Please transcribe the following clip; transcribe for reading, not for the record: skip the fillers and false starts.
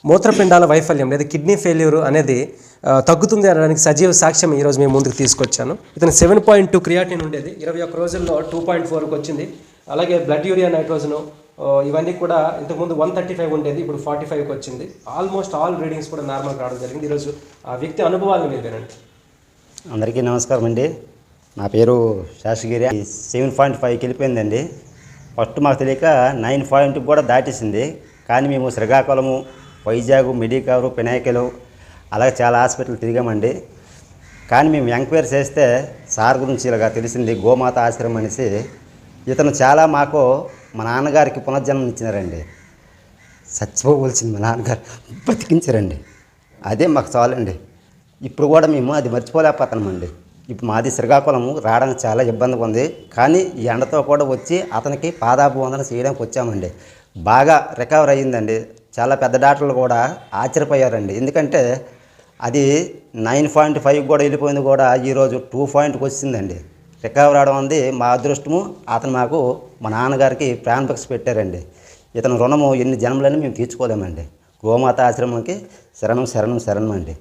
మూత్రపిండాల వైఫల్యం లేదా కిడ్నీ ఫెయిల్యూర్ అనేది తగ్గుతుంది అనడానికి సజీవ సాక్ష్యం ఈరోజు మేము ముందుకు తీసుకొచ్చాను. ఇతను 7.2 క్రియాటిన్ ఉండేది, 21 రోజుల్లో 2.4కి వచ్చింది. అలాగే బ్లడ్ యూరియా నైట్రోజను ఇవన్నీ కూడా ఇంతకుముందు 135 ఉండేది, ఇప్పుడు 45కి వచ్చింది. ఆల్మోస్ట్ ఆల్ రీడింగ్స్ కూడా నార్మల్ రావడం జరిగింది. ఈరోజు ఆ వ్యక్తి అనుభవాలను మీరు వినండి. అందరికీ నమస్కారం అండి. నా పేరు శాసగిరి. 7.5కి వెళ్ళిపోయిందండి. ఫస్ట్ మాకు తెలియక 9 కూడా దాటేసింది. కానీ మేము శ్రీకాకుళము, వైజాగ్, మెడికవర్, పినాకిలు అలాగే చాలా హాస్పిటల్ తిరిగామండి. కానీ మేము ఎంక్వైరీ చేస్తే సార్ గురించి ఇలాగా తెలిసింది, గోమాత ఆశ్రమం అనేసి. ఇతను చాలా మాకు మా నాన్నగారికి పునర్జన్మం ఇచ్చినారండి. చచ్చిపోవలసింది మా నాన్నగారు బతికించారండి. అదే మాకు చాలండి. ఇప్పుడు కూడా మేము అది మర్చిపోలేకపోతున్నామండి. ఇప్పుడు మాది శ్రీకాకుళము, రావడానికి చాలా ఇబ్బందిగా ఉంది. కానీ ఈ ఎండతో కూడా వచ్చి అతనికి పాదాభివందన చేయడానికి వచ్చామండి. బాగా రికవర్ అయ్యిందండి. చాలా పెద్ద డాక్టర్లు కూడా ఆశ్చర్యపోయారండి. ఎందుకంటే అది 9.5 కూడా వెళ్ళిపోయింది, కూడా ఈరోజు 2.కి వచ్చిందండి. రికవర్ అవడం ఉంది మా అదృష్టము. అతను మాకు మా నాన్నగారికి ప్రాణభిక్ష పెట్టారండి. ఇతను రుణము ఎన్ని జన్మలని మేము తీర్చుకోలేమండి. గోమాత ఆశ్రమంకి శరణం శరణం శరణం అండి.